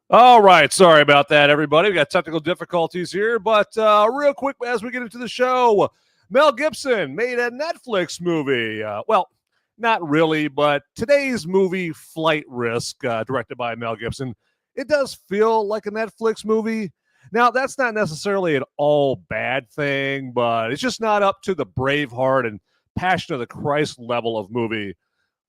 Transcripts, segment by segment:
All right, sorry about that, everybody. We got technical difficulties here, but real quick as we get into the show, Mel Gibson made a Netflix movie. Well, not really, but today's movie, Flight Risk, directed by Mel Gibson, it does feel like a Netflix movie. Now, that's not necessarily an all bad thing, but it's just not up to the Braveheart and Passion of the Christ level of movie.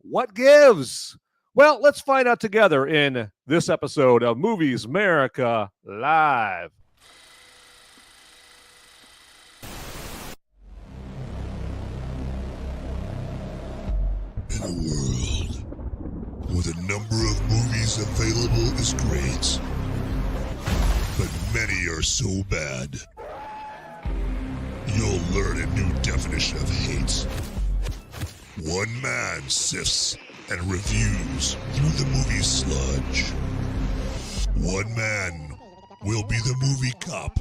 What gives? Well, let's find out together in this episode of Movies Merica Live. In a world where the number of movies available is great, but many are so bad, you'll learn a new definition of hate. One man sifts and reviews through the movie sludge. One man will be the movie cop,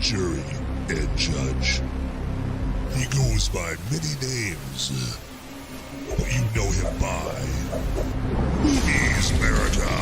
jury, and judge. He goes by many names, but you know him by Movies Merica.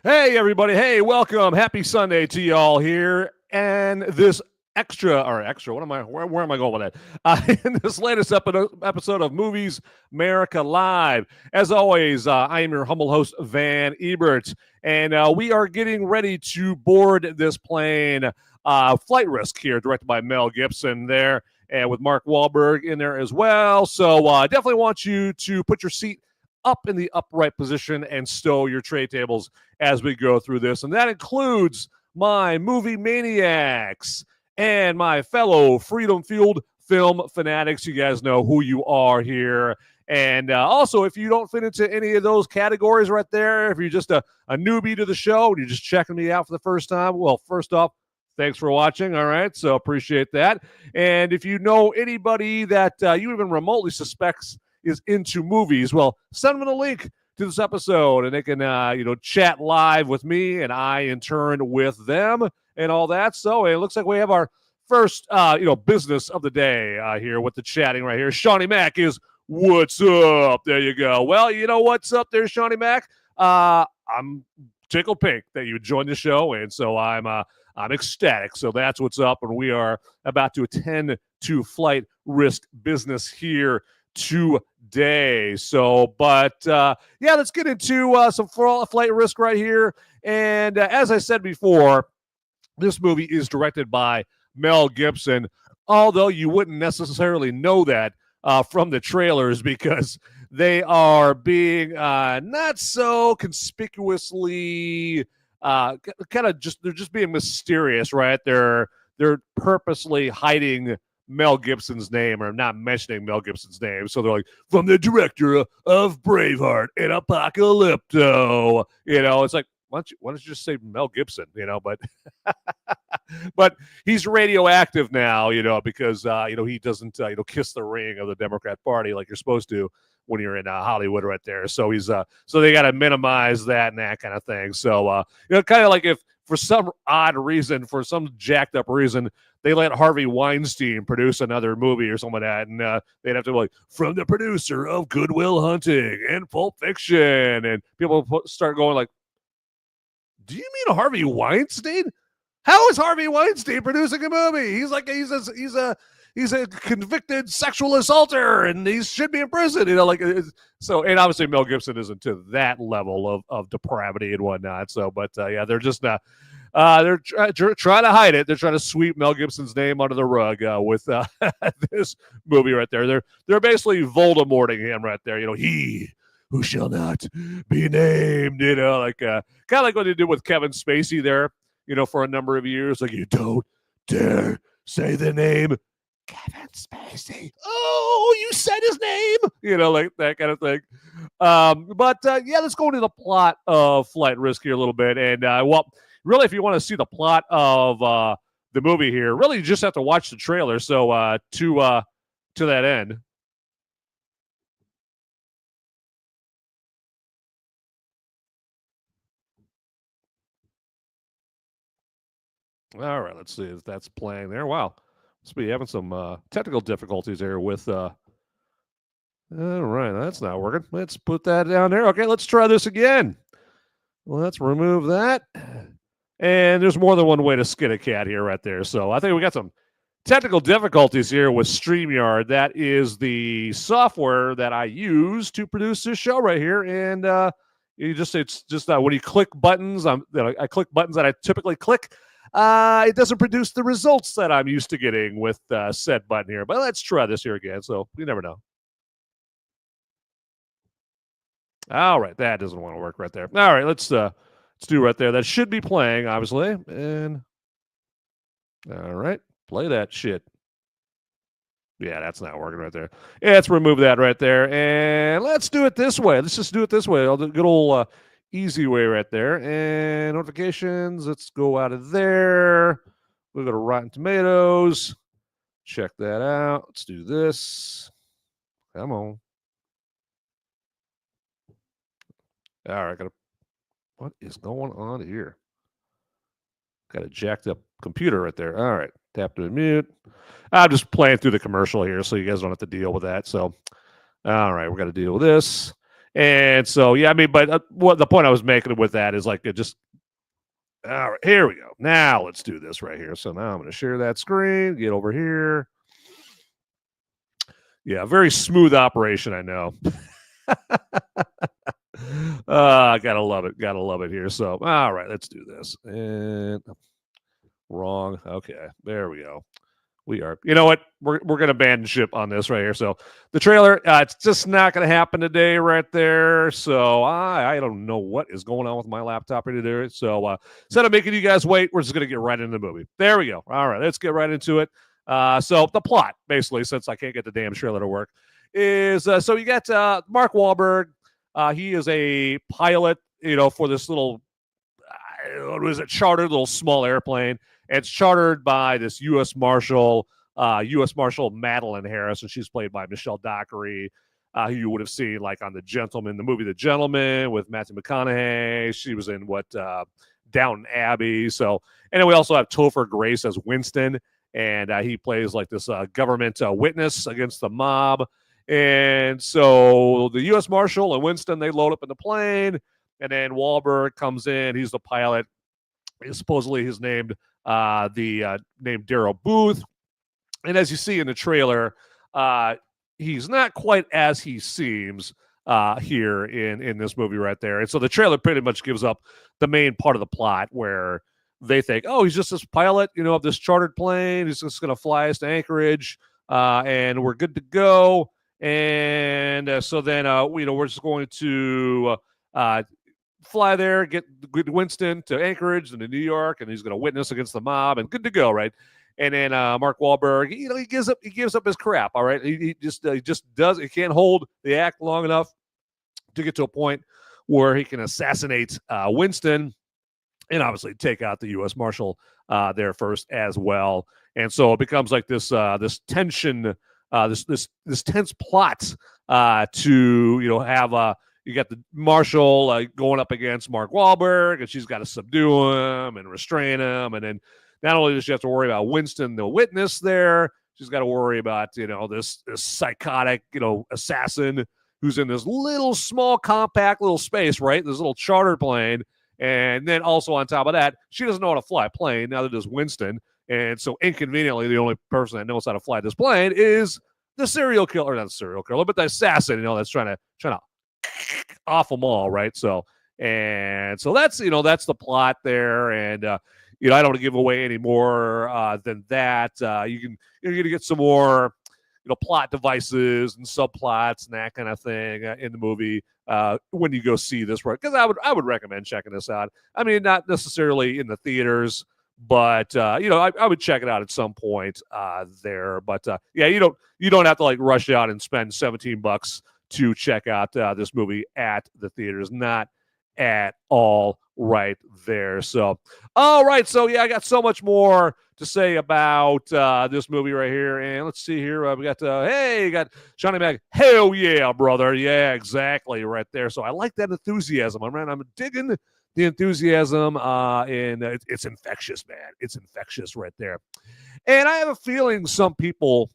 Hey, everybody. Hey, welcome. Happy Sunday to y'all here. And this extra, what am I, where am I going with that? In this latest episode of Movies Merica Live. As always, I am your humble host, Van Ebert, and we are getting ready to board this plane, Flight Risk here, directed by Mel Gibson there, and with Mark Wahlberg in there as well. So definitely want you to put your seat up in the upright position and stow your tray tables as we go through this. And that includes my movie maniacs and my fellow freedom-fueled film fanatics. You guys know who you are here. And also, if you don't fit into any of those categories right there, if you're just a newbie to the show and you're just checking me out for the first time, well, first off, thanks for watching. All right, so appreciate that. And if you know anybody that you even remotely suspects is into movies, well, send them a link to this episode and they can chat live with me and I in turn with them and all that. So it looks like we have our first business of the day here with the chatting right here. Shawnee Mac is what's up. There you go. Well, you know what's up there, Shawnee Mac. I'm tickled pink that you joined the show, and so I'm ecstatic. So that's what's up, and we are about to attend to Flight Risk business here today. So, but let's get into some Flight Risk right here. And as I said before, this movie is directed by Mel Gibson, although you wouldn't necessarily know that from the trailers because they are being not so conspicuously they're just being mysterious, right? They're purposely hiding Mel Gibson's name or not mentioning Mel Gibson's name. So they're like, from the director of Braveheart and Apocalypto. It's like, why don't you just say Mel Gibson, but he's radioactive now, because, he doesn't, kiss the ring of the Democrat Party like you're supposed to when you're in Hollywood right there. So he's, so they got to minimize that and that kind of thing. So, kind of like if for some odd reason, for some jacked up reason, they let Harvey Weinstein produce another movie or something like that, and they'd have to be like, from the producer of Good Will Hunting and Pulp Fiction, and people start going like, do you mean Harvey Weinstein? How is Harvey Weinstein producing a movie? He's a convicted sexual assaulter, and he should be in prison. So, and obviously Mel Gibson isn't to that level of depravity and whatnot. So, but they're just not. They're trying to hide it. They're trying to sweep Mel Gibson's name under the rug with this movie right there. They're basically Voldemorting him right there. He who shall not be named. Kind of like what they did with Kevin Spacey there. For a number of years, like, you don't dare say the name Kevin Spacey. Oh, you said his name. Like that kind of thing. Let's go into the plot of Flight Risk here a little bit. And really, if you want to see the plot of the movie here, really you just have to watch the trailer. So to that end. All right, let's see if that's playing there. Wow, must be having some technical difficulties there with All right, that's not working. Let's put that down there. Okay, let's try this again. Let's remove that. And there's more than one way to skin a cat here right there. So I think we got some technical difficulties here with StreamYard. That is the software that I use to produce this show right here. And it's just when you click buttons, I click buttons that I typically click. It doesn't produce the results that I'm used to getting with said button here. But let's try this here again. So you never know. All right, that doesn't want to work right there. All right, let's do right there. That should be playing, obviously. And all right, play that shit. Yeah, that's not working right there. Yeah, let's remove that right there. And let's do it this way. Let's just do it this way. I'll do a good old easy way right there. And notifications, let's go out of there. We'll go to Rotten Tomatoes. Check that out. Let's do this. Come on. All right, what is going on here? Got a jacked up computer right there. All right, tap to mute. I'm just playing through the commercial here, so you guys don't have to deal with that. So, all right, we're gonna deal with this. And so, yeah, I mean, but what the point I was making with that is like it just. All right, here we go. Now let's do this right here. So now I'm gonna share that screen. Get over here. Yeah, very smooth operation. I know. Gotta love it. Gotta love it here. So, all right, let's do this. And wrong. Okay, there we go. We are. You know what? We're gonna abandon ship on this right here. So the trailer, it's just not gonna happen today, right there. So I don't know what is going on with my laptop here today. So instead of making you guys wait, we're just gonna get right into the movie. There we go. All right, let's get right into it. So the plot, basically, since I can't get the damn trailer to work, is so you got Mark Wahlberg. He is a pilot, for this little, what is it, chartered little small airplane. It's chartered by this U.S. Marshal, Madeline Harris, and she's played by Michelle Dockery, who you would have seen like on the movie The Gentleman with Matthew McConaughey. She was in Downton Abbey. So, and then we also have Topher Grace as Winston, and he plays like this government witness against the mob. And so the U.S. Marshal and Winston, they load up in the plane, and then Wahlberg comes in. He's the pilot. Supposedly he's named named Darrell Booth. And as you see in the trailer, he's not quite as he seems here in this movie right there. And so the trailer pretty much gives up the main part of the plot where they think, oh, he's just this pilot, of this chartered plane. He's just going to fly us to Anchorage, and we're good to go. And so then, we're just going to fly there, get Winston to Anchorage and to New York, and he's going to witness against the mob, and good to go, right? And then Mark Wahlberg, he gives up his crap. All right, he just does. He can't hold the act long enough to get to a point where he can assassinate Winston, and obviously take out the U.S. Marshal there first as well. And so it becomes like this tension, this tense plot to have you got the Marshal going up against Mark Wahlberg, and she's got to subdue him and restrain him. And then not only does she have to worry about Winston, the witness there, she's got to worry about, this psychotic, assassin who's in this little small compact little space, right? This little charter plane. And then also on top of that, she doesn't know how to fly a plane. Neither does Winston. And so inconveniently, the only person that knows how to fly this plane is the serial killer, not the serial killer, but the assassin, that's trying to off them all, right? So that's the plot there, and I don't want to give away any more than that. You're gonna get some more plot devices and subplots and that kind of thing in the movie when you go see this, right? Because I would recommend checking this out. I mean, not necessarily in the theaters, but I would check it out at some point there. But yeah, you don't have to like rush out and spend $17 to check out this movie at the theaters. Not at all right there. So, all right. So, yeah, I got so much more to say about this movie right here. And let's see here. We got, you got Johnny Mac. Hell yeah, brother. Yeah, exactly right there. So I like that enthusiasm. I'm digging the enthusiasm. And it's infectious, man. It's infectious right there. And I have a feeling some people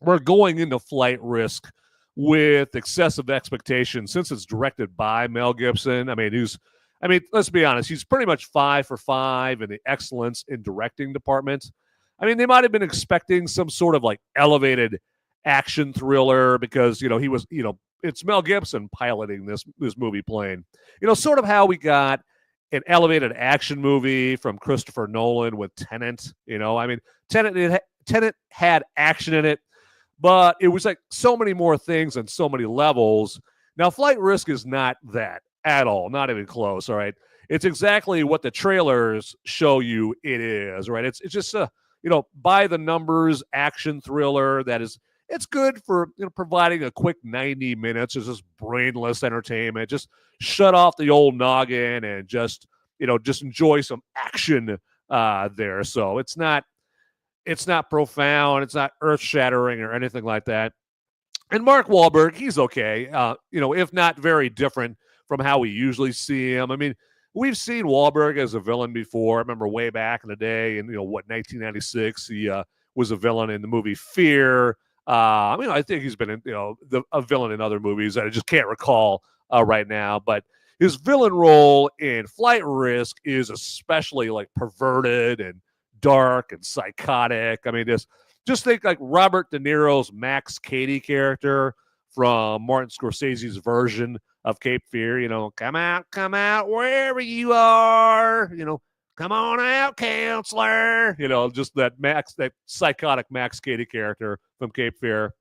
were going into flight risk with excessive expectations since it's directed by Mel Gibson. I mean, let's be honest, he's pretty much 5 for 5 in the excellence in directing department. I mean, they might have been expecting some sort of like elevated action thriller because, he was, it's Mel Gibson piloting this movie plane. Sort of how we got an elevated action movie from Christopher Nolan with Tenet. I mean, Tenet had action in it, but it was like so many more things and so many levels. Now, Flight Risk is not that at all, not even close. All right, it's exactly what the trailers show you it is. Right, it's just a by the numbers action thriller that is. It's good for providing a quick 90 minutes. It's just brainless entertainment. Just shut off the old noggin and just enjoy some action there. So it's not profound. It's not earth shattering or anything like that. And Mark Wahlberg, he's okay. If not very different from how we usually see him. I mean, we've seen Wahlberg as a villain before. I remember way back in the day in 1996, he was a villain in the movie Fear. I think he's been in, a villain in other movies that I just can't recall right now. But his villain role in Flight Risk is especially like perverted and dark and psychotic. I mean, just think like Robert De Niro's Max Cady character from Martin Scorsese's version of Cape Fear. Come out wherever you are. Come on out, counselor. Just that psychotic Max Cady character from Cape Fear.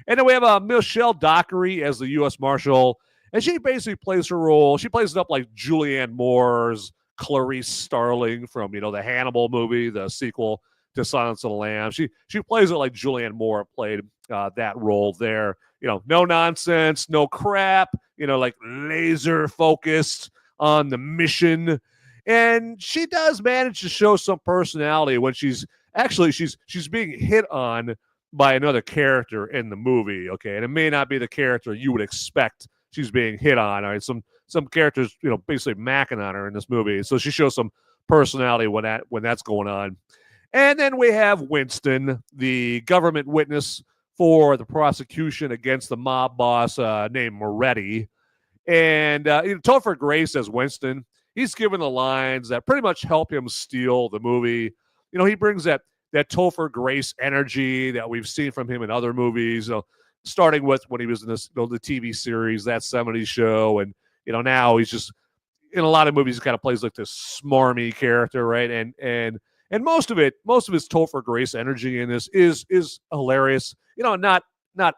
And then we have Michelle Dockery as the U.S. Marshal. And she basically plays her role. She plays it up like Julianne Moore's Clarice Starling from, the Hannibal movie, the sequel to Silence of the Lambs. She plays it like Julianne Moore played that role there. No nonsense, no crap, like laser focused on the mission. And she does manage to show some personality when she's being hit on by another character in the movie. Okay. And it may not be the character you would expect she's being hit on. All right. Some characters, basically macking on her in this movie. So she shows some personality when that's going on. And then we have Winston, the government witness for the prosecution against the mob boss named Moretti. And Topher Grace as Winston. He's given the lines that pretty much help him steal the movie. He brings that Topher Grace energy that we've seen from him in other movies, starting with when he was in this, the TV series, That 70s Show. And, now he's just, in a lot of movies, he kind of plays like this smarmy character, right? And most of his Topher Grace energy in this is hilarious. Not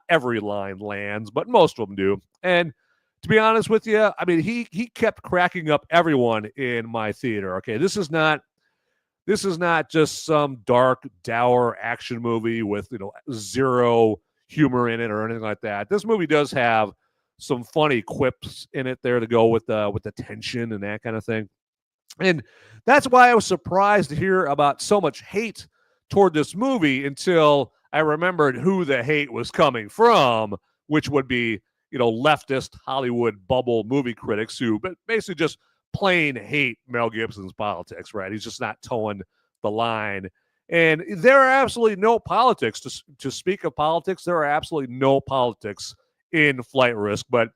every line lands, but most of them do. And to be honest with you, I mean, he kept cracking up everyone in my theater. Okay, this is not just some dark, dour action movie with zero humor in it or anything like that. This movie does have some funny quips in it there to go with the tension and that kind of thing. And that's why I was surprised to hear about so much hate toward this movie until I remembered who the hate was coming from, which would be leftist Hollywood bubble movie critics who basically just plain hate Mel Gibson's politics, right? He's just not towing the line. And there are absolutely no politics. To speak of politics, there are absolutely no politics in Flight Risk, but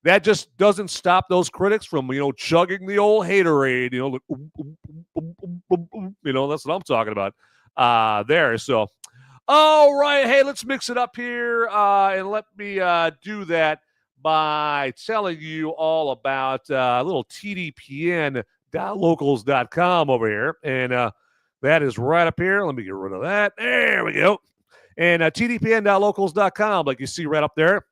that just doesn't stop those critics from, chugging the old haterade, that's what I'm talking about there. So, all right, hey, let's mix it up here, and let me do that by telling you all about a little tdpn.locals.com over here, and that is right up here. Let me get rid of that. There we go. And tdpn.locals.com, like you see right up there,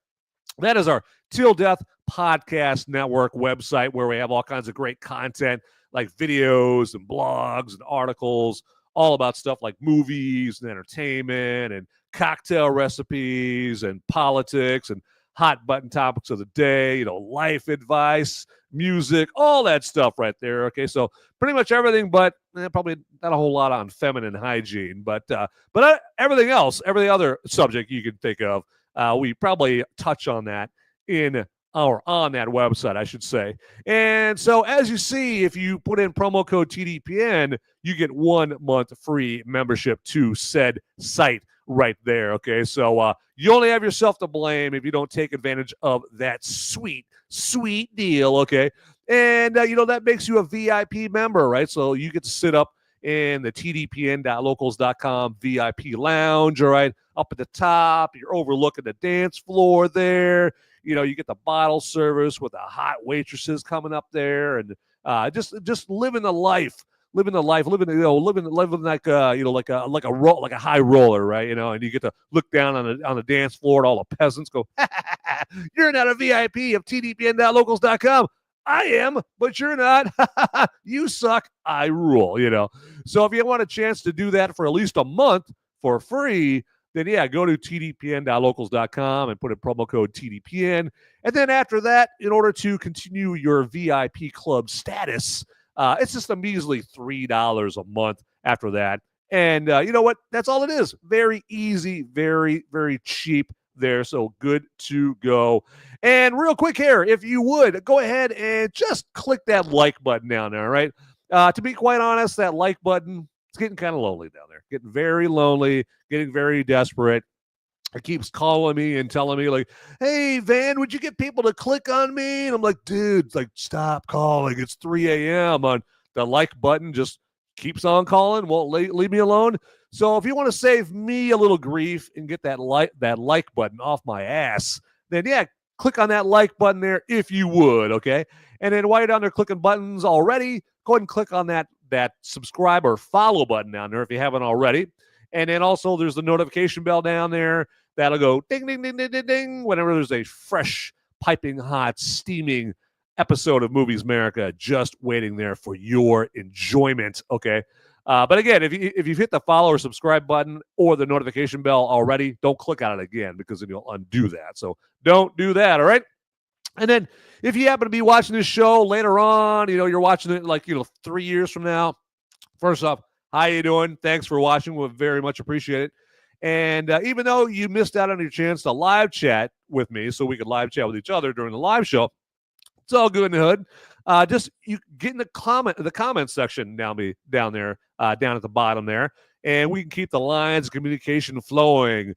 that is our Till Death Podcast Network website where we have all kinds of great content like videos and blogs and articles all about stuff like movies and entertainment and cocktail recipes and politics and hot button topics of the day, life advice, music, all that stuff right there. Okay, so pretty much everything, but probably not a whole lot on feminine hygiene, but everything else, every other subject you can think of, we probably touch on that on that website, I should say. And so as you see, if you put in promo code TDPN, you get 1 month free membership to said site, right there. Okay, so you only have yourself to blame if you don't take advantage of that sweet, sweet deal. Okay, and that makes you a VIP member, right? So you get to sit up in the tdpn.locals.com VIP lounge, all right, up at the top. You're overlooking the dance floor there. You get the bottle service with the hot waitresses coming up there, and just living the life, living like like a high roller, right? And you get to look down on the dance floor, and all the peasants go, "You're not a VIP of tdpn.locals.com." I am, but you're not. You suck. I rule, So if you want a chance to do that for at least a month for free, then yeah, go to tdpn.locals.com and put in promo code TDPN. And then after that, in order to continue your VIP club status, it's just a measly $3 a month after that. And you know what? That's all it is. Very easy, very, very cheap there. So good to go. And real quick here, if you would, go ahead and just click that like button down there, right? To be quite honest, that like button, it's getting kind of lonely down there. Getting very lonely, getting very desperate. It keeps calling me and telling me, like, "Hey, Van, would you get people to click on me?" And I'm like, dude, like, stop calling. It's 3 a.m. on the like button. Just keeps on calling. Won't leave me alone. So if you want to save me a little grief and get that like button off my ass, then yeah, click on that like button there if you would, okay? And then while you're down there clicking buttons already, go ahead and click on that subscribe or follow button down there if you haven't already. And then also there's the notification bell down there. That'll go ding, ding, ding, ding, ding, ding whenever there's a fresh, piping hot, steaming episode of Movies Merica just waiting there for your enjoyment, okay? But again, if you've hit the follow or subscribe button or the notification bell already, don't click on it again because then you'll undo that. So don't do that, all right? And then if you happen to be watching this show later on, you're watching it like, 3 years from now, first off, how you doing? Thanks for watching. We very much appreciate it. And even though you missed out on your chance to live chat with me so we could live chat with each other during the live show, it's all good in the hood. Just you get in the comment section down there, down at the bottom there, and we can keep the lines of communication flowing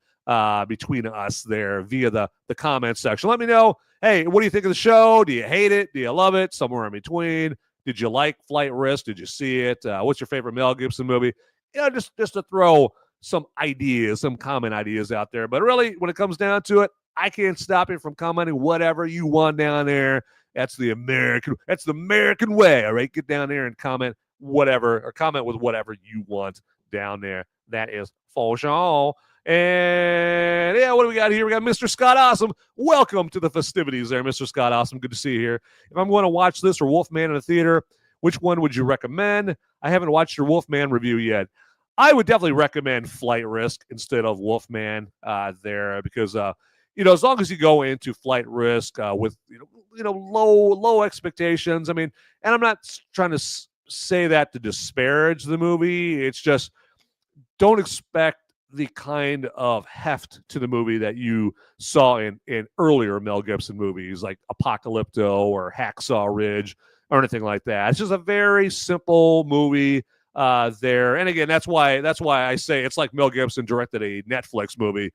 between us there via the comment section. Let me know, hey, what do you think of the show? Do you hate it? Do you love it? Somewhere in between. Did you like Flight Risk? Did you see it? What's your favorite Mel Gibson movie? Just to throw some comment ideas out there. But really, when it comes down to it, I can't stop you from commenting whatever you want down there. That's the American way. All right, get down there and comment whatever, or comment with whatever you want down there. That is for sure. And yeah, what do we got here? We got Mr. Scott Awesome. Welcome to the festivities there, Mr. Scott Awesome. Good to see you here. If I'm going to watch this or Wolfman in the theater, which one would you recommend? I haven't watched your Wolfman review yet. I would definitely recommend Flight Risk instead of Wolfman there because as long as you go into Flight Risk with low expectations. I mean, and I'm not trying to say that to disparage the movie. It's just don't expect the kind of heft to the movie that you saw in earlier Mel Gibson movies like Apocalypto or Hacksaw Ridge or anything like that. It's just a very simple movie there. And again, that's why I say it's like Mel Gibson directed a Netflix movie,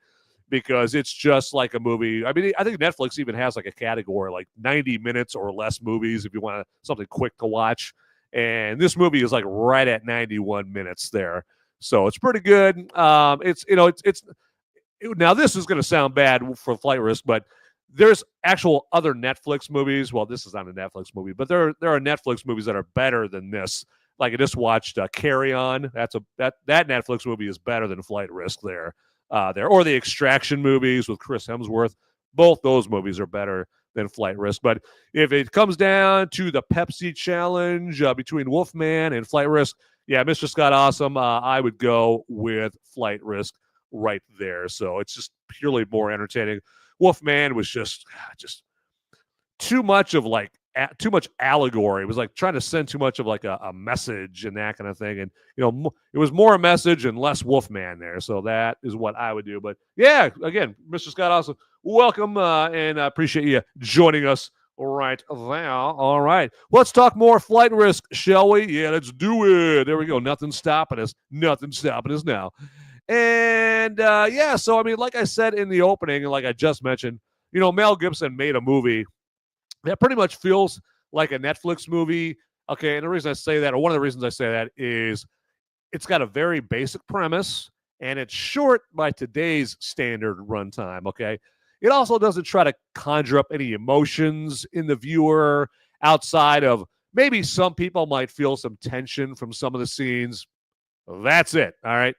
because it's just like a movie. I mean, I think Netflix even has like a category like 90 minutes or less movies if you want something quick to watch. And this movie is like right at 91 minutes there. So it's pretty good. Now this is going to sound bad for Flight Risk, but there's actual other Netflix movies. Well, this is not a Netflix movie, but there are Netflix movies that are better than this. Like I just watched Carry On. That Netflix movie is better than Flight Risk there. Or the Extraction movies with Chris Hemsworth. Both those movies are better than Flight Risk. But if it comes down to the Pepsi challenge between Wolfman and Flight Risk, yeah, Mr. Scott Awesome, I would go with Flight Risk right there. So it's just purely more entertaining. Wolfman was just too much of like too much allegory. It was like trying to send too much of like a message and that kind of thing. And it was more a message and less Wolfman there. So that is what I would do. But yeah, again, Mr. Scott Awesome, welcome, and I appreciate you joining us right there. All right, let's talk more Flight Risk, shall we? Yeah, let's do it. There we go. Nothing's stopping us now. And yeah, so I mean, like I said in the opening, and like I just mentioned, Mel Gibson made a movie that pretty much feels like a Netflix movie. Okay, and the reason I say that, or one of the reasons I say that, is it's got a very basic premise and it's short by today's standard runtime. Okay. It also doesn't try to conjure up any emotions in the viewer outside of maybe some people might feel some tension from some of the scenes. That's it. All right.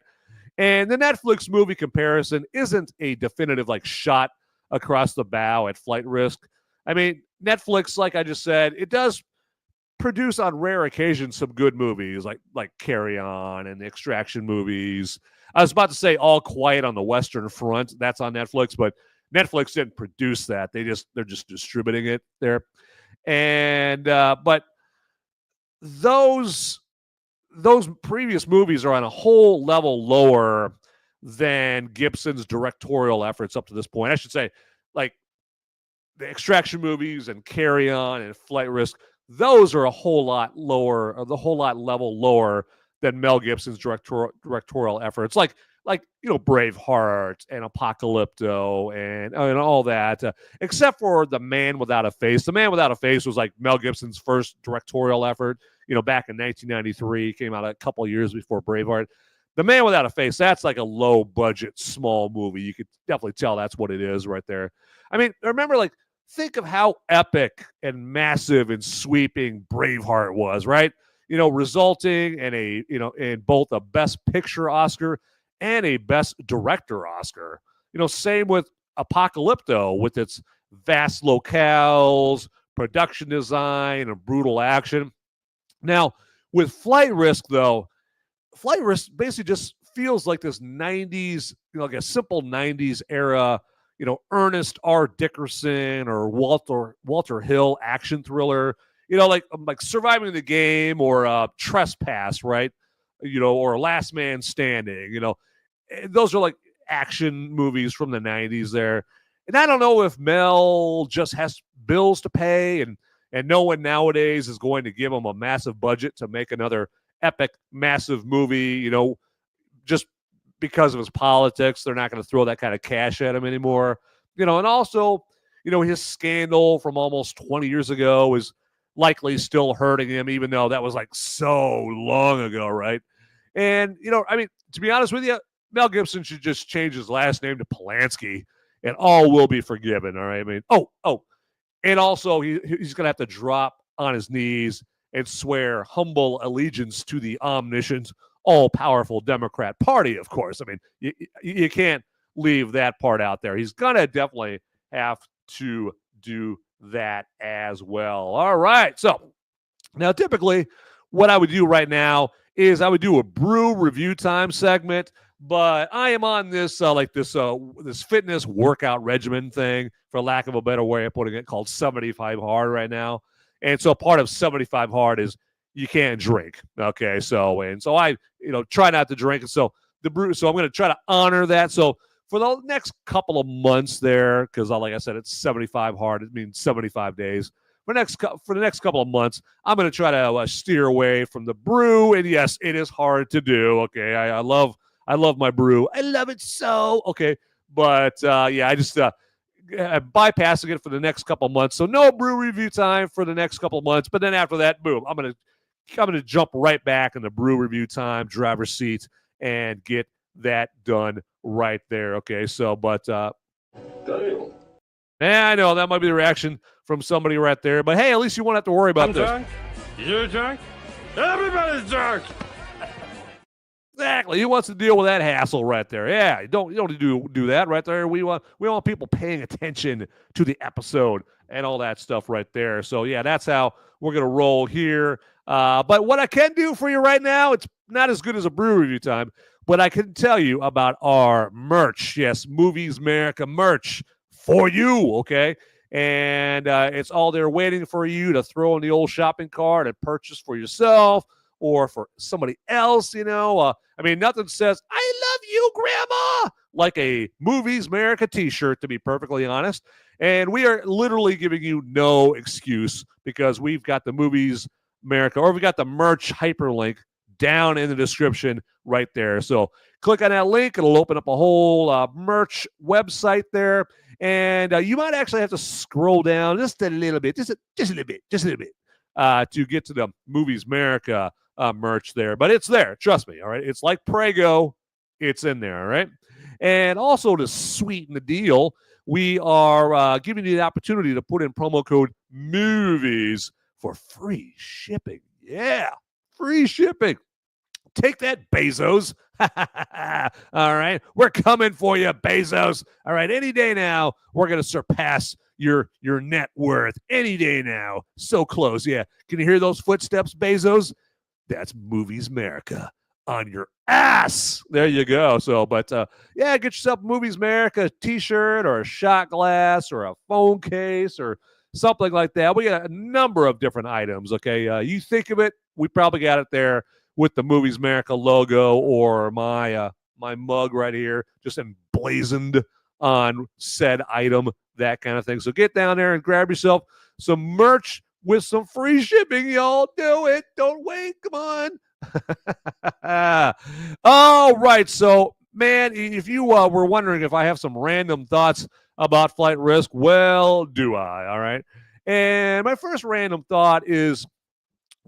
And the Netflix movie comparison isn't a definitive like shot across the bow at flight risk. I mean, Netflix, like I just said, it does produce on rare occasions some good movies like Carry On and the Extraction movies. I was about to say All Quiet on the Western Front. That's on Netflix, but Netflix didn't produce that. They're just distributing it there. And but those previous movies are on a whole level lower than Gibson's directorial efforts up to this point. I should say, like the Extraction movies and Carry On and Flight Risk, those are a whole lot lower, or the whole lot level lower than Mel Gibson's directorial efforts, like Braveheart and Apocalypto and all that, except for The Man Without a Face. The Man Without a Face was like Mel Gibson's first directorial effort, back in 1993, came out a couple years before Braveheart. The Man Without a Face, that's like a low budget, small movie. You could definitely tell that's what it is right there. I mean, remember, like, think of how epic and massive and sweeping Braveheart was, right? Resulting in in both a Best Picture Oscar and a Best Director Oscar. Same with Apocalypto with its vast locales, production design, and brutal action. Now, with Flight Risk, though, Flight Risk basically just feels like this 90s, like a simple 90s era, Ernest R. Dickerson or Walter Hill action thriller, like Surviving the Game or Trespass, right? Or Last Man Standing, those are like action movies from the 90s there. And I don't know if Mel just has bills to pay and no one nowadays is going to give him a massive budget to make another epic, massive movie, just because of his politics. They're not going to throw that kind of cash at him anymore. And also, his scandal from almost 20 years ago is likely still hurting him, even though that was like so long ago, right? And, I mean, to be honest with you, Mel Gibson should just change his last name to Polanski and all will be forgiven, all right? I mean, and also he's going to have to drop on his knees and swear humble allegiance to the omniscient, all-powerful Democrat Party, of course. I mean, you can't leave that part out there. He's going to definitely have to do that as well. All right. So now typically what I would do right now is I would do a brew review time segment, but I am on this this fitness workout regimen thing, for lack of a better way of putting it, called 75 Hard right now. And so part of 75 Hard is you can't drink. Okay. So I, try not to drink. And so I'm going to try to honor that. So for the next couple of months there, because like I said, it's 75 Hard. It means 75 days. For the next couple of months, I'm going to try to steer away from the brew. And yes, it is hard to do. Okay. I love my brew. I love it so. Okay. But yeah, I just bypassing it for the next couple of months. So no brew review time for the next couple of months. But then after that, boom, I'm gonna jump right back in the brew review time, driver's seat, and get that done right there. Okay. So, but I know that might be the reaction from somebody right there. But hey, at least you won't have to worry about this. Drunk. You're drunk. Everybody's drunk. Exactly. He wants to deal with that hassle right there. Yeah, you don't do that right there. We want people paying attention to the episode and all that stuff right there. So yeah, that's how we're gonna roll here. But what I can do for you right now, it's not as good as a brew review time, but I can tell you about our merch. Yes, Movies Merica merch for you. Okay. And it's all there waiting for you to throw in the old shopping cart and purchase for yourself or for somebody else, I mean, nothing says, I love you, Grandma, like a Movies Merica t-shirt, to be perfectly honest. And we are literally giving you no excuse because we've got the Movies Merica, or we got the merch hyperlink down in the description right there. So Click on that link. It'll open up a whole merch website there. And you might actually have to scroll down just a little bit, just a little bit, to get to the Movies Merica merch there. But it's there. Trust me. All right. It's like Prego. It's in there. All right. And also to sweeten the deal, we are giving you the opportunity to put in promo code MOVIES for free shipping. Yeah. Free shipping. Take that, Bezos. All right. We're coming for you, Bezos. All right. Any day now, we're going to surpass your net worth. Any day now. So close. Yeah. Can you hear those footsteps, Bezos? That's Movies Merica on your ass. There you go. So, but yeah, get yourself a Movies Merica t-shirt or a shot glass or a phone case or something like that. We got a number of different items. Okay. You think of it, we probably got it there with the Movies Merica logo or my mug right here, just emblazoned on said item, that kind of thing. So get down there and grab yourself some merch with some free shipping, y'all. Do it. Don't wait. Come on. All right. So, man, if you were wondering if I have some random thoughts about Flight Risk, well, do I? All right. And my first random thought is,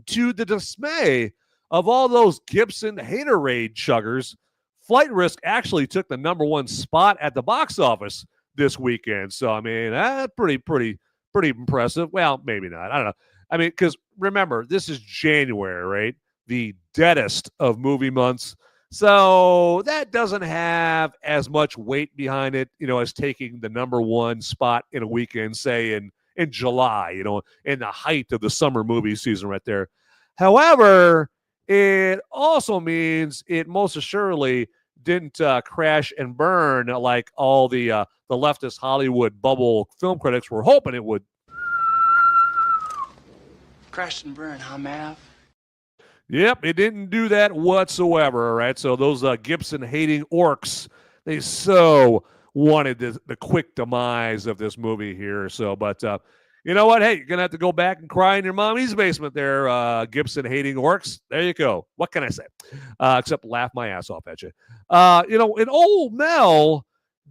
to the dismay of all those Gibson haterade chuggers, Flight Risk actually took the #1 spot at the box office this weekend. So, I mean, that's pretty impressive. Well, maybe not. I don't know. I mean, because remember, this is January, right? The deadest of movie months. So that doesn't have as much weight behind it, as taking the #1 spot in a weekend, say in July, in the height of the summer movie season right there. However, it also means it most assuredly didn't crash and burn like all the leftist Hollywood bubble film critics were hoping it would. Crash and burn, huh, Mav? Yep, it didn't do that whatsoever, all right? So those Gibson-hating orcs, they so wanted the quick demise of this movie here. So, but you know what? Hey, you're going to have to go back and cry in your mommy's basement there, Gibson-hating orcs. There you go. What can I say? Except laugh my ass off at you. And old Mel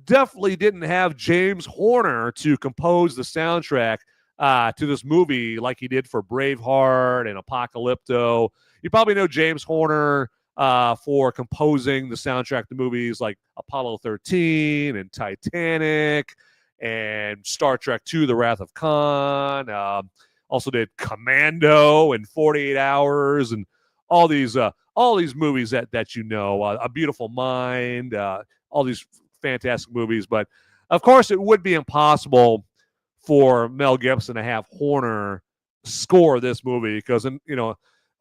definitely didn't have James Horner to compose the soundtrack to this movie like he did for Braveheart and Apocalypto. You probably know James Horner for composing the soundtrack to movies like Apollo 13 and Titanic and Star Trek II, The Wrath of Khan. Also did Commando and 48 Hours and all these movies that A Beautiful Mind, all these fantastic movies. But, of course, it would be impossible for Mel Gibson to have Horner score this movie because,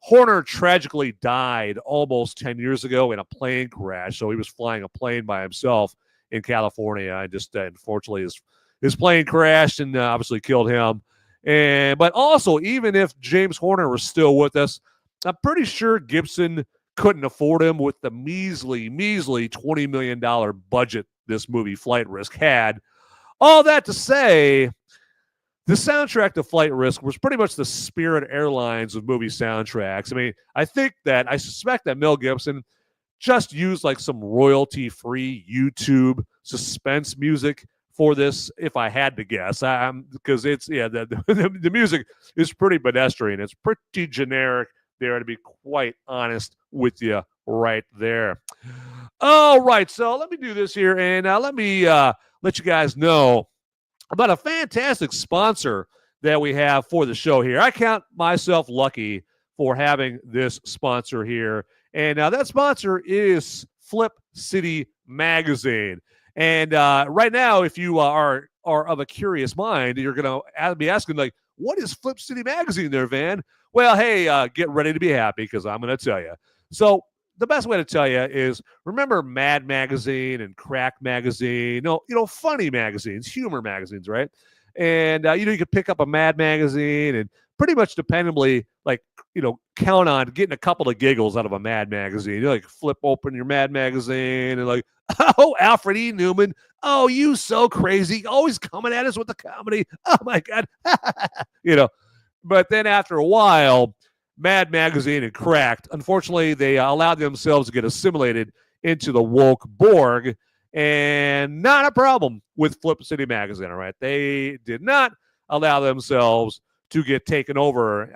Horner tragically died almost 10 years ago in a plane crash. So he was flying a plane by himself in California. And just unfortunately, his plane crashed and obviously killed him. But also, even if James Horner was still with us, I'm pretty sure Gibson couldn't afford him with the measly $20 million budget this movie Flight Risk had. All that to say, the soundtrack to Flight Risk was pretty much the Spirit Airlines of movie soundtracks. I mean, I suspect that Mel Gibson just used like some royalty-free YouTube suspense music for this, if I had to guess. Because it's, the music is pretty pedestrian. It's pretty generic there, to be quite honest with you right there. All right, so let me do this here, and let me let you guys know about a fantastic sponsor that we have for the show here. I count myself lucky for having this sponsor here. And that sponsor is Flip City Magazine. And right now, if you are of a curious mind, you're going to be asking, like, what is Flip City Magazine there, Van? Well, hey, get ready to be happy because I'm going to tell you. So the best way to tell you is, remember Mad Magazine and Crack Magazine, funny magazines, humor magazines, right? And, you could pick up a Mad Magazine and pretty much dependably, count on getting a couple of giggles out of a Mad Magazine. You flip open your Mad Magazine and oh, Alfred E. Newman, oh, you so crazy, always coming at us with the comedy. Oh, my God. But then after a while, Mad Magazine and Cracked, unfortunately, they allowed themselves to get assimilated into the woke Borg, and not a problem with Flip City Magazine, all right? They did not allow themselves to get taken over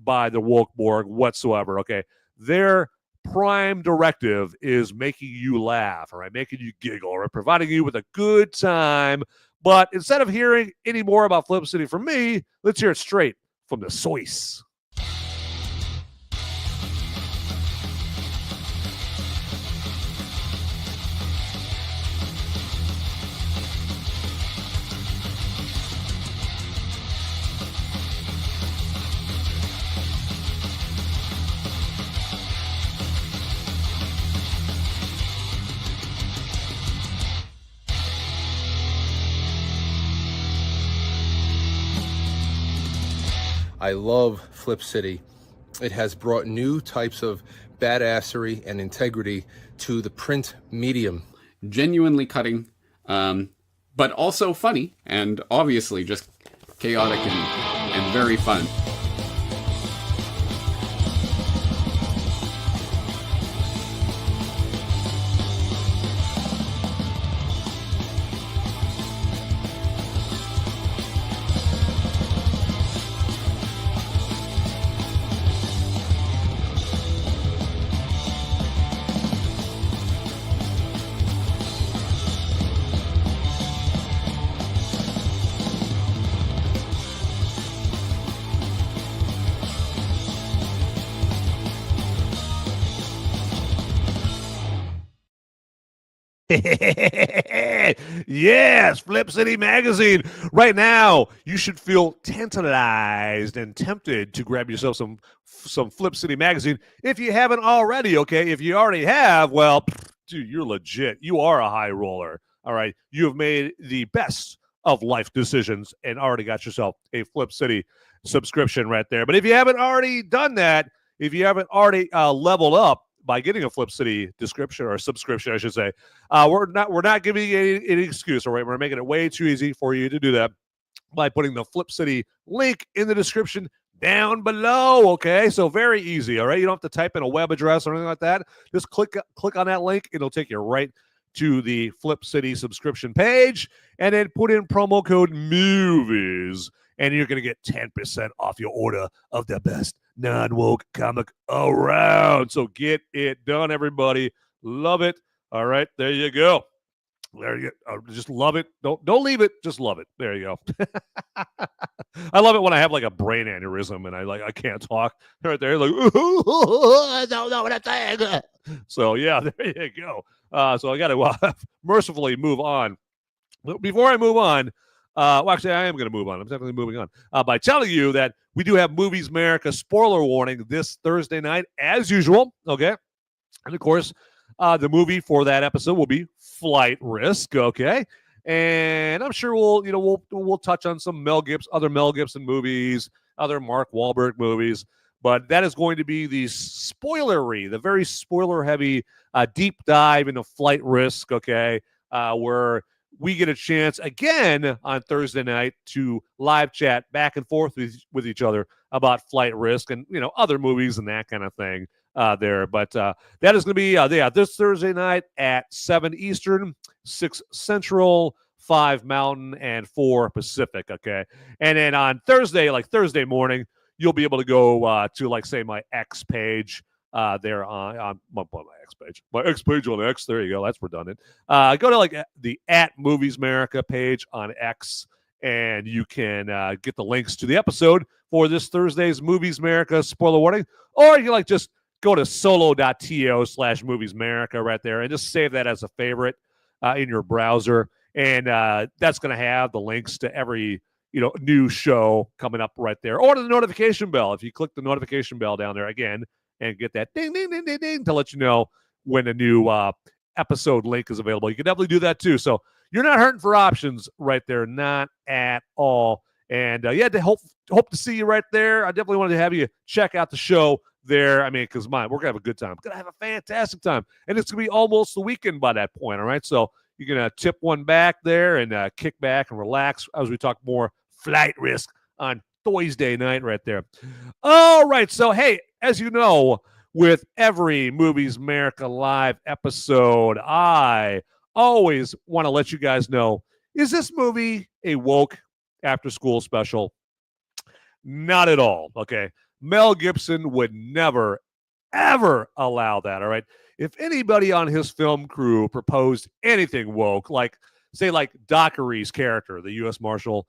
by the woke Borg whatsoever, okay? Their prime directive is making you laugh, all right, making you giggle, all right, providing you with a good time. But instead of hearing any more about Flip City from me, let's hear it straight from the source. I love Flip City. It has brought new types of badassery and integrity to the print medium. Genuinely cutting, but also funny, and obviously just chaotic and very fun. Yes, Flip City Magazine. Right now, you should feel tantalized and tempted to grab yourself some Flip City Magazine if you haven't already, okay? If you already have, well, dude, you're legit. You are a high roller, all right? You have made the best of life decisions and already got yourself a Flip City subscription right there. But if you haven't already done that, if you haven't already leveled up by getting a Flip City subscription, I should say, we're not giving you any excuse. All right, we're making it way too easy for you to do that by putting the Flip City link in the description down below. Okay, so very easy. All right, you don't have to type in a web address or anything like that. Just click on that link. It'll take you right to the Flip City subscription page, and then put in promo code MOVIES, and you're going to get 10% off your order of the best non-woke comic around. So get it done, everybody. Love it. All right, there you go. There you go. Just love it. Don't leave it. Just love it. There you go. I love it when I have like a brain aneurysm and I can't talk right there. Like, I don't know what I'm saying. So yeah, there you go. So I got to mercifully move on. But before I move on, well, actually, I am going to move on. I'm definitely moving on by telling you that we do have Movies Merica spoiler warning this Thursday night, as usual. Okay, and of course, the movie for that episode will be Flight Risk. Okay, and I'm sure we'll touch on some other Mel Gibson movies, other Mark Wahlberg movies. But that is going to be the very spoiler-heavy deep dive into Flight Risk. Okay, where we get a chance again on Thursday night to live chat back and forth with each other about Flight Risk and, other movies and that kind of thing there. But that is going to be this Thursday night at 7 Eastern, 6 Central, 5 Mountain, and 4 Pacific. Okay. And then on Thursday morning, you'll be able to go to, say, my X page. There on my X page on X. There you go. That's redundant. Go to the @Movies Merica page on X, and you can get the links to the episode for this Thursday's Movies Merica spoiler warning. Or you can just go to solo.to/Movies Merica right there and just save that as a favorite in your browser, and that's going to have the links to every new show coming up right there, or to the notification bell. If you click the notification bell down there again, and get that ding, ding, ding, ding, ding to let you know when a new episode link is available. You can definitely do that too. So you're not hurting for options right there, not at all. And hope to see you right there. I definitely wanted to have you check out the show there. I mean, because we're going to have a good time. We're going to have a fantastic time. And it's going to be almost the weekend by that point, all right? So you're going to tip one back there and kick back and relax as we talk more Flight Risk on Thursday night right there. All right. So, hey, as you know, with every Movies America Live episode, I always want to let you guys know, is this movie a woke after-school special? Not at all, okay? Mel Gibson would never, ever allow that, all right? If anybody on his film crew proposed anything woke, like, say, like Dockery's character, the U.S. Marshal,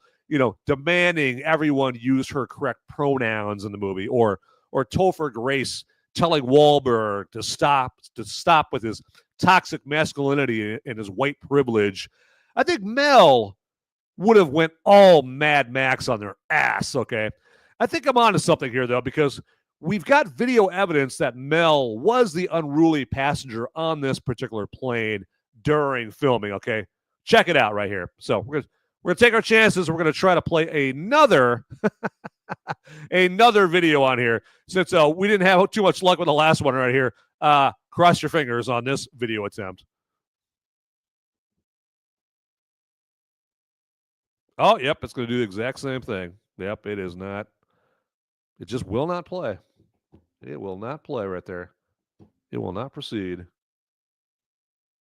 demanding everyone use her correct pronouns in the movie, or Topher Grace telling Wahlberg to stop with his toxic masculinity and his white privilege, I think Mel would have went all Mad Max on their ass, okay? I think I'm onto something here, though, because we've got video evidence that Mel was the unruly passenger on this particular plane during filming, okay? Check it out right here. So we're gonna take our chances. We're gonna try to play another video on here, since we didn't have too much luck with the last one right here. Cross your fingers on this video attempt. Oh, yep, it's going to do the exact same thing. Yep, it is not. It just will not play. It will not play right there. It will not proceed.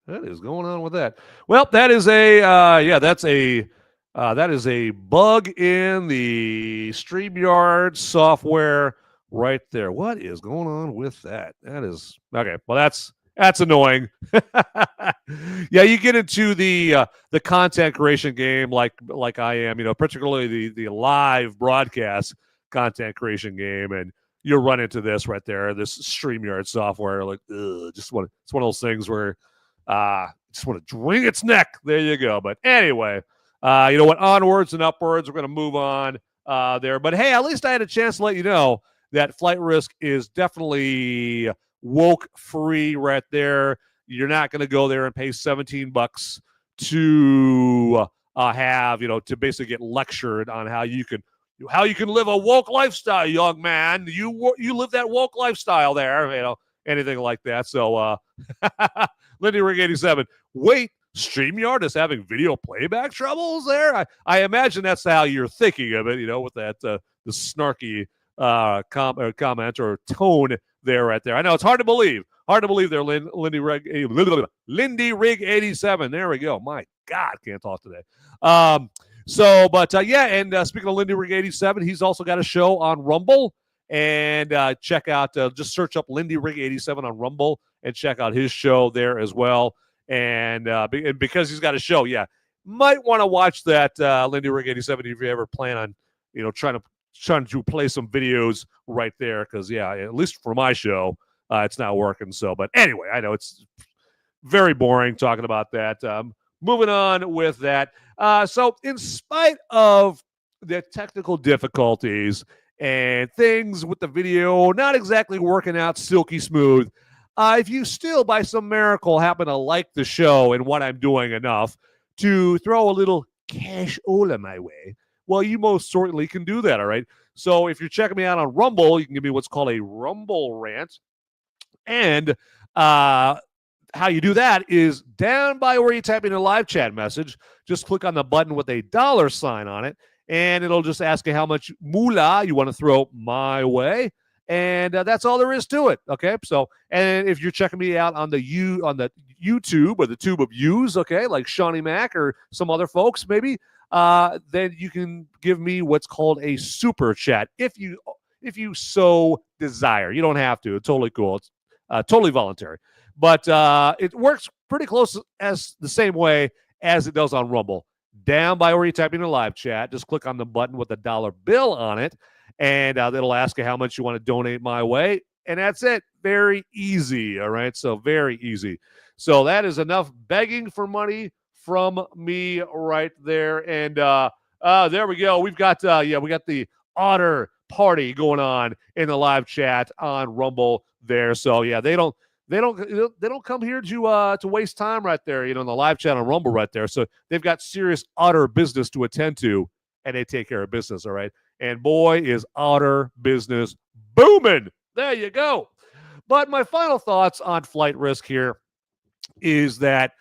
What is going on with that? Well, that is that is a bug in the StreamYard software right there. What is going on with that? That is okay. Well, that's annoying. Yeah, you get into the content creation game like I am, particularly the live broadcast content creation game, and you'll run into this right there, this StreamYard software. Like, it's one of those things where just want to wring its neck. There you go. But anyway, you know what? Onwards and upwards. We're going to move on there. But hey, at least I had a chance to let you know that Flight Risk is definitely woke free right there. You're not going to go there and pay $17 to have, to basically get lectured on how you can live a woke lifestyle, young man. You live that woke lifestyle there, anything like that. So Lindy Rig 87, wait, StreamYard is having video playback troubles there? I imagine that's how you're thinking of it, with that the snarky comment or tone there right there. I know it's hard to believe. Hard to believe there, Lindy Rig 87. There we go. My God, can't talk today. And speaking of Lindy Rig 87, he's also got a show on Rumble. And check out, just search up Lindy Rig 87 on Rumble and check out his show there as well. And because he's got a show, might want to watch that Lindy Rig 87 if you ever plan on, trying to play some videos right there. Because at least for my show, it's not working. So, but anyway, I know it's very boring talking about that. Moving on with that. So in spite of the technical difficulties and things with the video not exactly working out silky smooth, if you still, by some miracle, happen to like the show and what I'm doing enough to throw a little cash-ola my way, well, you most certainly can do that, all right? So if you're checking me out on Rumble, you can give me what's called a Rumble rant. And how you do that is down by where you type in a live chat message, just click on the button with a $sign on it, and it'll just ask you how much moolah you want to throw my way. And that's all there is to it. Okay. So, and if you're checking me out on the YouTube or the tube of views, okay, like Shawnee Mac or some other folks, maybe, then you can give me what's called a super chat if you so desire. You don't have to. It's totally cool. It's totally voluntary. But it works pretty close as the same way as it does on Rumble. Down by where you type in a live chat, just click on the button with a dollar bill on it, and it'll ask you how much you want to donate my way. And that's it. Very easy. All right. So very easy. So that is enough begging for money from me right there. And there we go. We've got we got the Otter party going on in the live chat on Rumble there. So they don't come here to waste time right there, in the live chat on Rumble right there. So they've got serious Otter business to attend to, and they take care of business. All right. And boy, is Otter business booming. There you go. But my final thoughts on Flight Risk here is that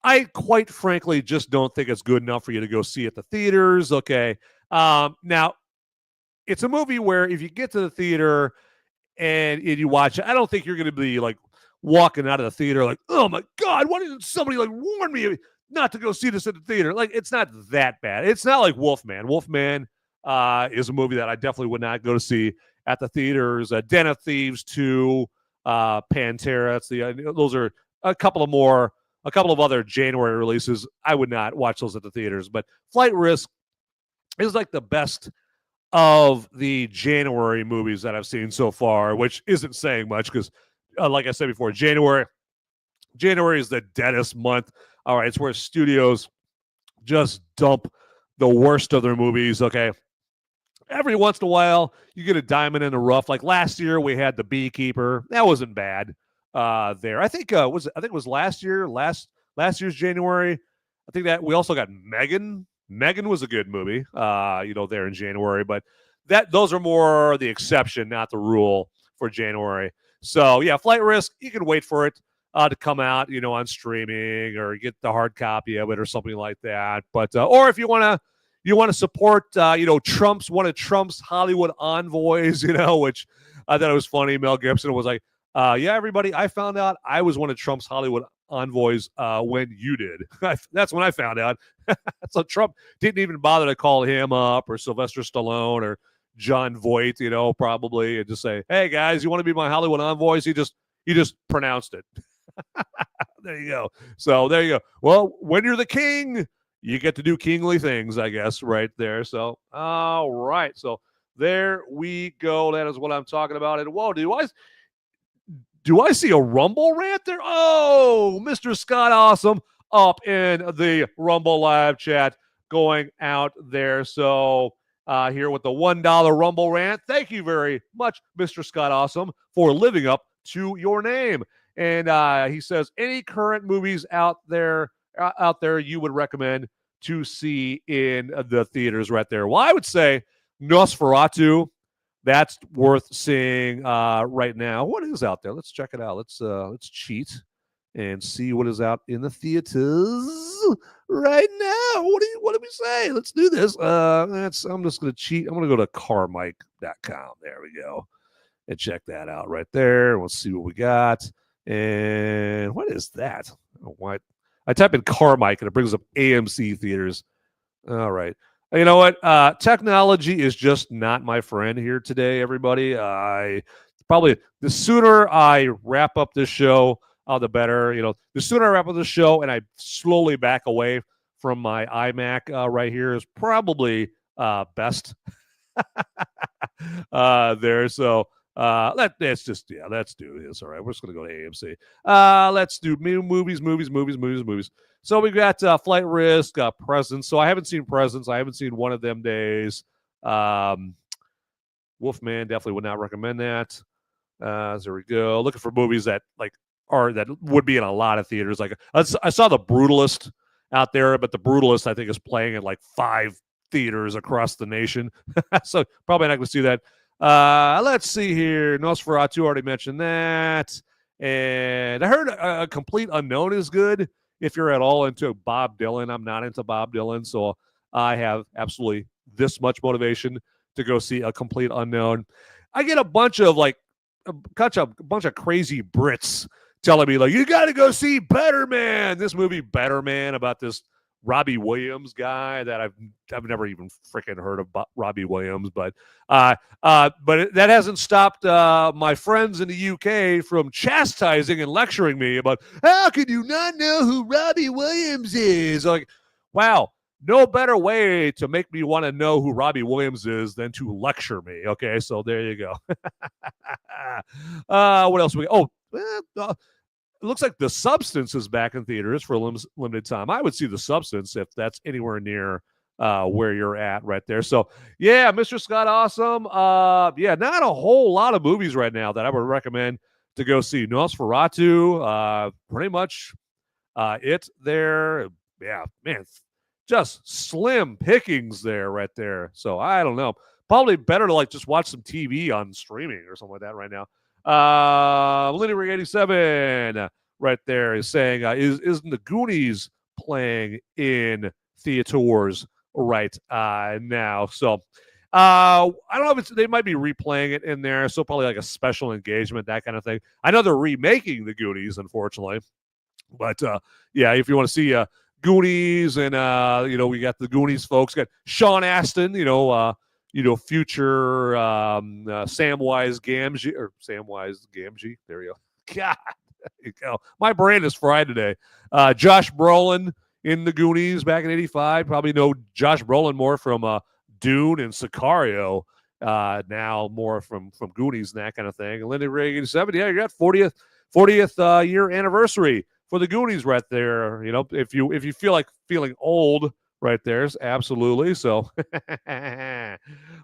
I quite frankly just don't think it's good enough for you to go see at the theaters. Okay. Now, it's a movie where if you get to the theater and you watch it, I don't think you're going to be like walking out of the theater like, oh my God, why didn't somebody like warn me not to go see this at the theater? Like, it's not that bad. It's not like Wolfman. Wolfman is a movie that I definitely would not go to see at the theaters. Den of Thieves 2, Pantera. It's those are a couple of other January releases. I would not watch those at the theaters. But Flight Risk is like the best of the January movies that I've seen so far, which isn't saying much because, like I said before, January is the deadest month. All right, it's where studios just dump the worst of their movies. Okay, every once in a while you get a diamond in the rough. Like last year we had The Beekeeper. That wasn't bad. There, I think it was last year's January. I think that we also got Megan. Megan was a good movie, there in January, but those are more the exception, not the rule for January. So yeah, Flight Risk, you can wait for it to come out, on streaming or get the hard copy of it or something like that. But or if you want to support, one of Trump's Hollywood envoys, which I thought it was funny. Mel Gibson was like, yeah, everybody, I found out I was one of Trump's Hollywood envoys when you did. That's when I found out. So Trump didn't even bother to call him up or Sylvester Stallone or John Voight, probably, and just say, hey guys, you want to be my Hollywood envoys? He just pronounced it. There you go. So there you go. Well, when you're the king, you get to do kingly things, I guess, right there. So, all right. So there we go. That is what I'm talking about. And whoa, do I see a Rumble rant there? Oh, Mr. Scott Awesome up in the Rumble live chat going out there. So here with the $1 Rumble rant. Thank you very much, Mr. Scott Awesome, for living up to your name. And he says, any current movies out there you would recommend to see in the theaters right there? Well, I would say Nosferatu. That's worth seeing right now. What is out there? Let's check it out. Let's cheat and see what is out in the theaters right now. What do we say? Let's do this. I'm just gonna cheat. I'm gonna go to carmike.com. There we go. And check that out right there. We'll see what we got. And what is that? What? I type in Carmike and it brings up AMC theaters. All right. You know what? Technology is just not my friend here today, everybody. The sooner I wrap up this show, the better. The sooner I wrap up this show and I slowly back away from my iMac right here is probably best there. So let's do this. All right, we're just gonna go to AMC. Let's do movies. So we got Flight Risk, Presence. So I haven't seen Presence. I haven't seen One of Them Days. Wolfman, definitely would not recommend that. There we go. Looking for movies that would be in a lot of theaters. Like I saw The Brutalist out there, but The Brutalist I think is playing in like 5 theaters across the nation. So probably not going to see that. Let's see here. Nosferatu, already mentioned that. And I heard a Complete Unknown is good if you're at all into Bob Dylan. I'm not into Bob Dylan, so I have absolutely this much motivation to go see A Complete Unknown. I get a bunch of crazy Brits telling me like, you got to go see Better Man. This movie Better Man about this Robbie Williams guy that I've never even freaking heard of Robbie Williams, but that hasn't stopped my friends in the UK from chastising and lecturing me about how could you not know who Robbie Williams is? Like, wow, no better way to make me want to know who Robbie Williams is than to lecture me. Okay, so there you go. What else we? It looks like The Substance is back in theaters for a limited time. I would see The Substance if that's anywhere near where you're at right there. So, yeah, Mr. Scott Awesome. Not a whole lot of movies right now that I would recommend to go see. Nosferatu, pretty much it there. Yeah, man, just slim pickings there right there. So, I don't know. Probably better to just watch some TV on streaming or something like that right now. Lindy Rig 87 right there is saying, isn't the Goonies playing in theaters right now? So I don't know if they might be replaying it in there, so probably like a special engagement, that kind of thing. I know they're remaking the Goonies, unfortunately, but yeah, if you want to see Goonies and we got the Goonies folks, got Sean Astin, future Samwise Gamgee. There you go. God, there you go. My brain is fried today. Josh Brolin in the Goonies back in '85. Probably know Josh Brolin more from Dune and Sicario. Now more from Goonies and that kind of thing. And Linda Ray 87. Yeah, you got 40th year anniversary for the Goonies right there. If you feel like feeling old right there's absolutely. So,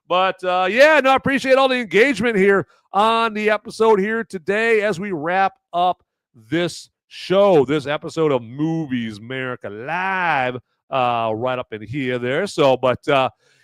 but I appreciate all the engagement here on the episode here today as we wrap up this show, this episode of Movies Merica Live, right up in here there. So, but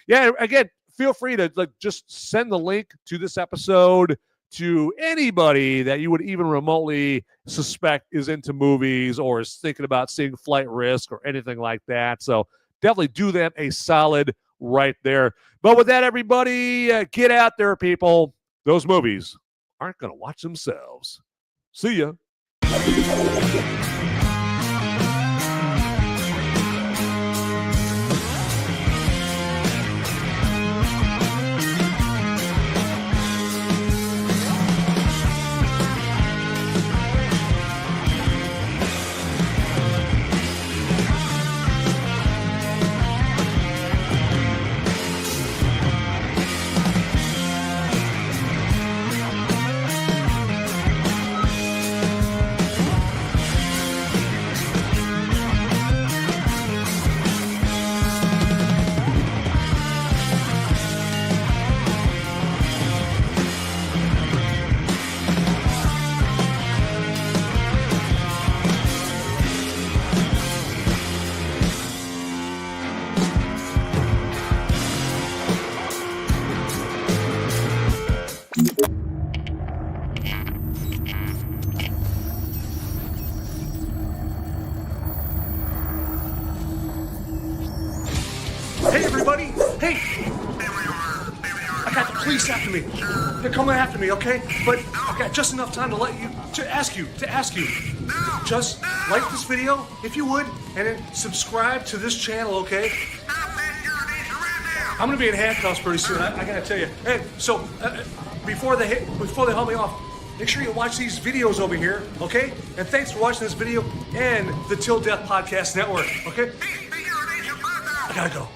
again, feel free to just send the link to this episode to anybody that you would even remotely suspect is into movies or is thinking about seeing Flight Risk or anything like that. So definitely do them a solid right there. But with that, everybody, get out there, people. Those movies aren't going to watch themselves. See ya. Hey, everybody! Hey! I got the police after me. They're coming after me, okay? But I got just enough time to ask you. Just like this video, if you would, and then subscribe to this channel, okay? I'm gonna be in handcuffs pretty soon. I gotta tell you. Hey, so before they haul me off, make sure you watch these videos over here, okay? And thanks for watching this video and the Till Death Podcast Network, okay? I gotta go.